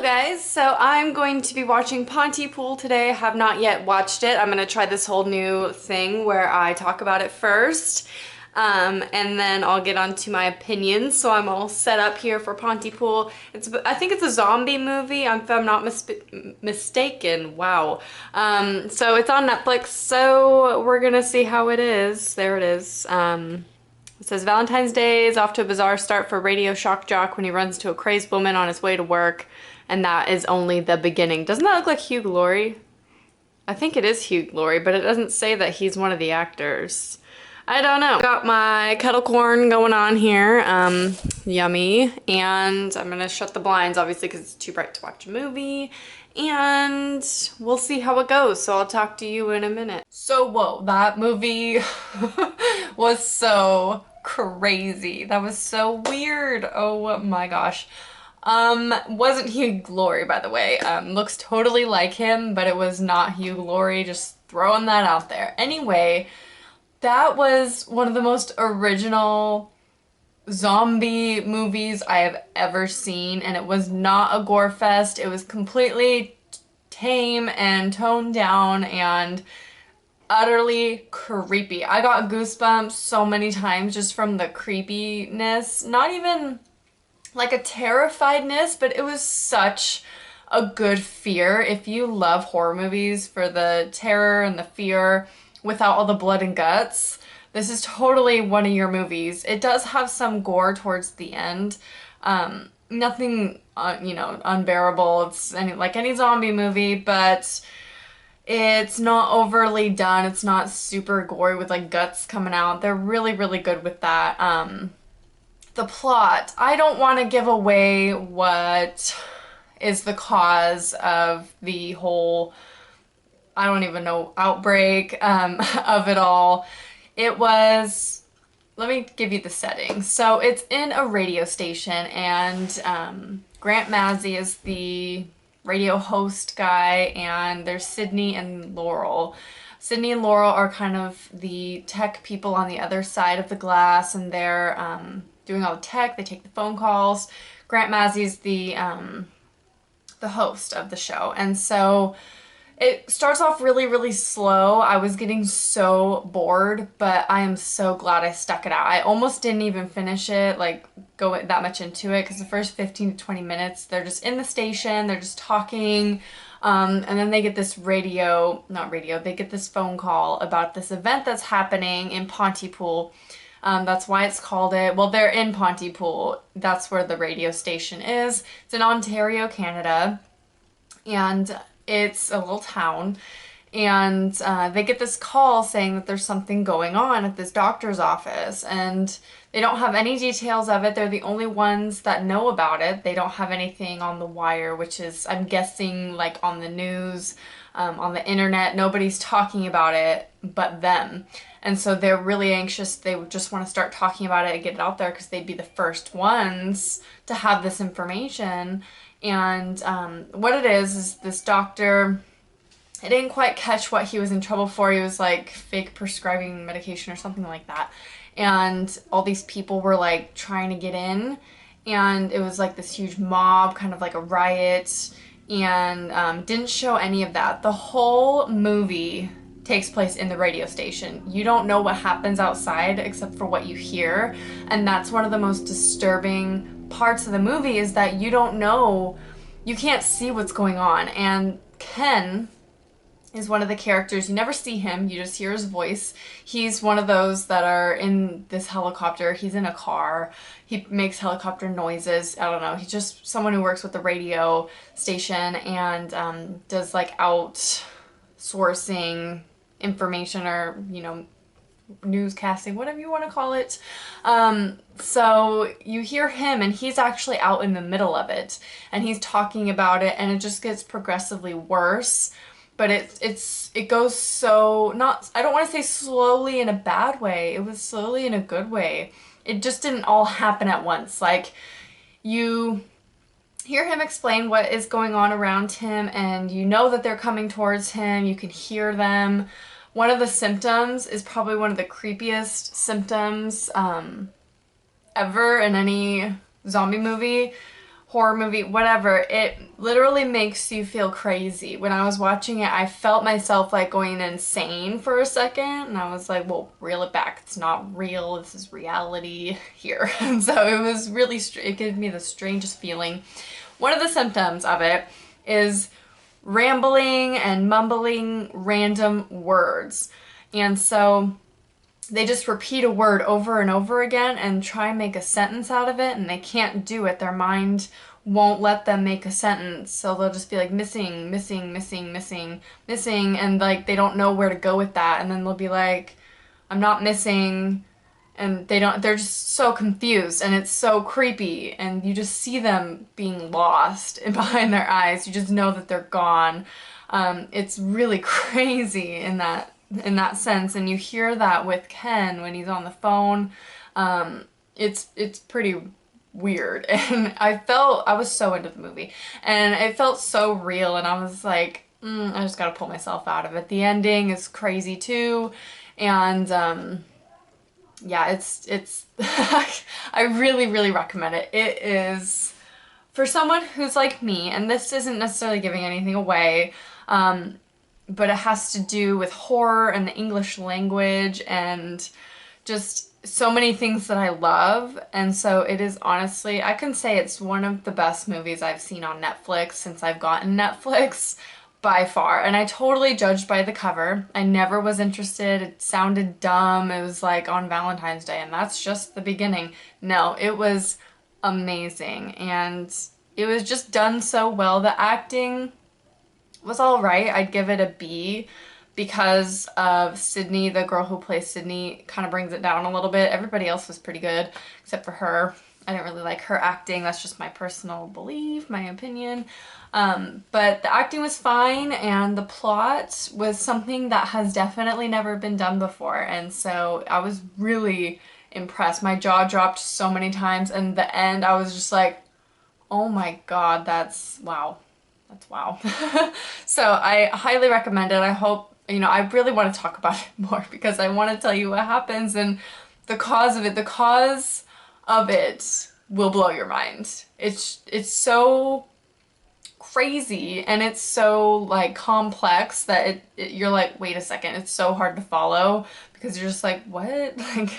guys, so I'm going to be watching Pontypool today. I have not yet watched it. I'm going to try this whole new thing where I talk about it first, and then I'll get on to my opinions. So I'm all set up here for Pontypool. I think it's a zombie movie, if I'm not mistaken. Wow. So it's on Netflix, so we're going to see how it is. There it is. It says Valentine's Day is off to a bizarre start for radio shock-jock when he runs to a crazed woman on his way to work, and that is only the beginning. Doesn't that look like Hugh Laurie? I think it is Hugh Laurie, but it doesn't say that he's one of the actors. I don't know. Got my kettle corn going on here, yummy, and I'm gonna shut the blinds obviously because it's too bright to watch a movie, and we'll see how it goes, so I'll talk to you in a minute. So whoa, that movie was so crazy. That was so weird. Oh my gosh. Wasn't Hugh Laurie, by the way. Looks totally like him, but it was not Hugh Laurie, just throwing that out there. Anyway, that was one of the most original zombie movies I have ever seen, and it was not a gore fest. It was completely tame and toned down and utterly creepy. I got goosebumps so many times just from the creepiness. Not even like a terrifiedness, but it was such a good fear. If you love horror movies for the terror and the fear without all the blood and guts, this is totally one of your movies. It does have some gore towards the end. Nothing, you know, unbearable. It's like any zombie movie, but it's not overly done. It's not super gory with like guts coming out. They're really, really good with that. The plot, I don't want to give away what is the cause of the whole, I don't even know, outbreak of it all. It was, let me give you the setting. So it's in a radio station, and Grant Mazzy is the radio host guy, and there's Sydney and Laurel. Sydney and Laurel are kind of the tech people on the other side of the glass, and they're doing all the tech. They take the phone calls. Grant Mazzy's the host of the show, and so it starts off really, really slow. I was getting so bored, but I am so glad I stuck it out. I almost didn't even finish it, like go that much into it, because the first 15 to 20 minutes, they're just in the station, they're just talking, and then they get this they get this phone call about this event that's happening in Pontypool. That's why it's called it. Well, they're in Pontypool. That's where the radio station is. It's in Ontario, Canada, and it's a little town, and they get this call saying that there's something going on at this doctor's office, and they don't have any details of it. They're the only ones that know about it. They don't have anything on the wire, which is, I'm guessing, like on the news, on the internet. Nobody's talking about it but them. And so they're really anxious. They would just want to start talking about it and get it out there because they'd be the first ones to have this information. And what it is this doctor, I didn't quite catch what he was in trouble for. He was like fake prescribing medication or something like that. And all these people were like trying to get in, and it was like this huge mob, kind of like a riot, and didn't show any of that. The whole movie takes place in the radio station. You don't know what happens outside except for what you hear, and that's one of the most disturbing parts of the movie, is that you don't know, you can't see what's going on. And Ken is one of the characters. You never see him, you just hear his voice. He's one of those that are in this helicopter. He's in a car. He makes helicopter noises. I don't know. He's just someone who works with the radio station and does like outsourcing information, or, you know, newscasting, whatever you want to call it. So you hear him, and he's actually out in the middle of it, and he's talking about it, and it just gets progressively worse. But it goes so, not, I don't want to say slowly in a bad way. It was slowly in a good way. It just didn't all happen at once. Like, you hear him explain what is going on around him, and you know that they're coming towards him. You can hear them. One of the symptoms is probably one of the creepiest symptoms ever in any zombie movie, horror movie, whatever, it literally makes you feel crazy. When I was watching it, I felt myself like going insane for a second, and I was like, well, reel it back. It's not real. This is reality here. And so it was really, it gave me the strangest feeling. One of the symptoms of it is rambling and mumbling random words. And so they just repeat a word over and over again and try and make a sentence out of it, and they can't do it. Their mind won't let them make a sentence, so they'll just be like missing, missing, missing, missing, missing, and like they don't know where to go with that, and then they'll be like, I'm not missing, and they're just so confused, and it's so creepy, and you just see them being lost behind their eyes. You just know that they're gone. It's really crazy in that sense, and you hear that with Ken when he's on the phone. It's pretty weird, and I was so into the movie, and it felt so real, and I was like, I just gotta pull myself out of it. The ending is crazy too, and yeah, it's I really, really recommend it. It is for someone who's like me, and this isn't necessarily giving anything away, but it has to do with horror and the English language and just so many things that I love. And so it is honestly, I can say it's one of the best movies I've seen on Netflix since I've gotten Netflix by far. And I totally judged by the cover. I never was interested. It sounded dumb. It was like on Valentine's Day, and that's just the beginning. No, it was amazing, and it was just done so well. The acting was all right. I'd give it a B because of Sydney, the girl who plays Sydney, kind of brings it down a little bit. Everybody else was pretty good except for her. I didn't really like her acting. That's just my personal belief, my opinion. But the acting was fine, and the plot was something that has definitely never been done before. And so I was really impressed. My jaw dropped so many times, and the end I was just like, oh my god, that's wow. That's wow. So I highly recommend it. I hope, I really want to talk about it more because I want to tell you what happens and the cause of it. The cause of it will blow your mind. It's so crazy, and it's so like complex that you're like, wait a second, it's so hard to follow because you're just like, what? Like,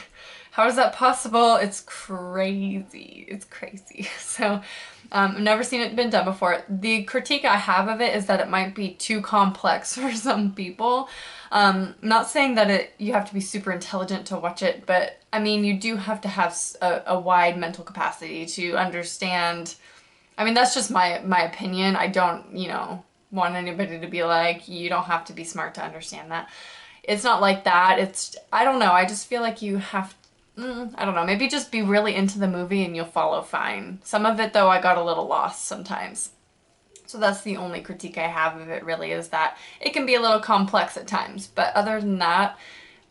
how is that possible? It's crazy. It's crazy. So I've never seen it been done before. The critique I have of it is that it might be too complex for some people. Not saying that you have to be super intelligent to watch it, but I mean, you do have to have a wide mental capacity to understand. I mean, that's just my opinion. I don't, want anybody to be like, you don't have to be smart to understand that. It's not like that. I don't know. I just feel like you have to, I don't know, maybe just be really into the movie and you'll follow fine. Some of it, though, I got a little lost sometimes. So that's the only critique I have of it, really, is that it can be a little complex at times. But other than that,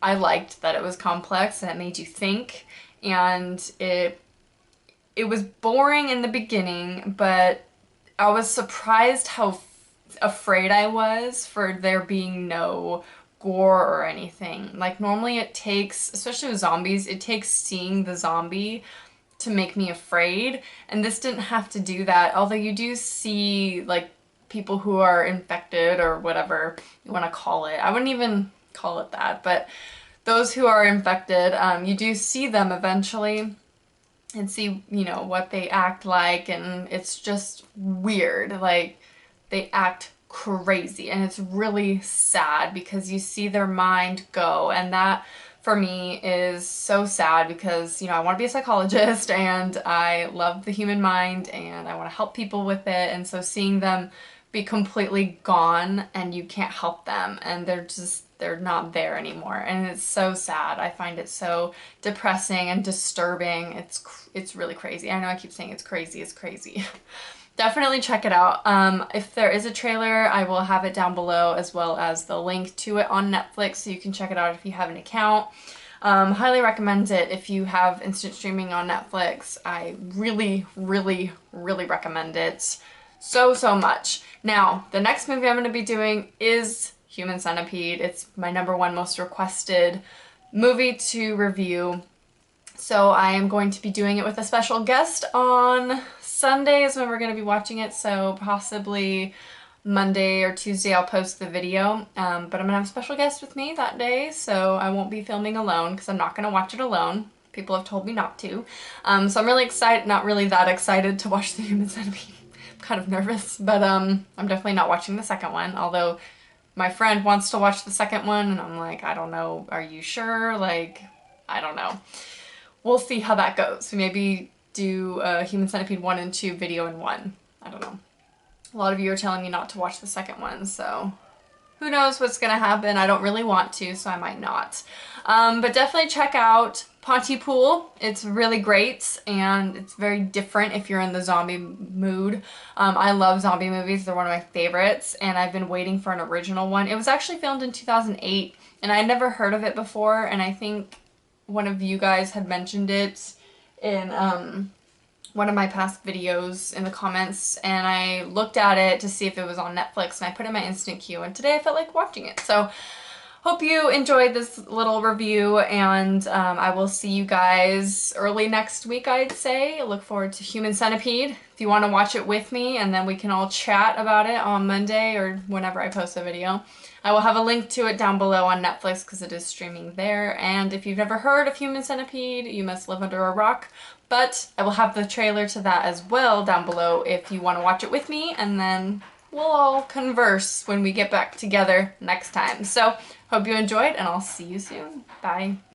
I liked that it was complex and it made you think. And it was boring in the beginning, but I was surprised how afraid I was for there being no gore or anything. Like, normally it takes, especially with zombies, it takes seeing the zombie to make me afraid, and this didn't have to do that, although you do see like people who are infected or whatever you want to call it. I wouldn't even call it that, but those who are infected, you do see them eventually and see, what they act like, and it's just weird. Like, they act crazy, and it's really sad because you see their mind go, and that for me is so sad because I want to be a psychologist and I love the human mind and I want to help people with it, and so seeing them be completely gone and you can't help them and they're not there anymore, and it's so sad. I find it so depressing and disturbing. It's really crazy. I know I keep saying it's crazy. Definitely check it out. If there is a trailer, I will have it down below, as well as the link to it on Netflix, so you can check it out if you have an account. Highly recommend it if you have instant streaming on Netflix. I really, really, really recommend it so much. Now, the next movie I'm going to be doing is Human Centipede. It's my #1 most requested movie to review. So I am going to be doing it with a special guest on Sunday is when we're going to be watching it, so possibly Monday or Tuesday I'll post the video, but I'm going to have a special guest with me that day, so I won't be filming alone because I'm not going to watch it alone. People have told me not to. So I'm really excited, not really that excited to watch the Human Centipede. I'm kind of nervous, but I'm definitely not watching the second one, although my friend wants to watch the second one, and I'm like, I don't know, are you sure? Like, I don't know. We'll see how that goes. Maybe do Human Centipede 1 and 2 video in one. I don't know. A lot of you are telling me not to watch the second one, so who knows what's gonna happen. I don't really want to, so I might not. But definitely check out Pontypool. It's really great, and it's very different if you're in the zombie mood. I love zombie movies. They're one of my favorites, and I've been waiting for an original one. It was actually filmed in 2008, and I had never heard of it before, and I think one of you guys had mentioned it in one of my past videos in the comments, and I looked at it to see if it was on Netflix, and I put it in my instant queue, and today I felt like watching it. So hope you enjoyed this little review, and I will see you guys early next week, I'd say. I look forward to Human Centipede if you want to watch it with me, and then we can all chat about it on Monday or whenever I post a video. I will have a link to it down below on Netflix because it is streaming there, and if you've never heard of Human Centipede, you must live under a rock. But I will have the trailer to that as well down below if you want to watch it with me, and then we'll all converse when we get back together next time. So hope you enjoyed, and I'll see you soon. Bye.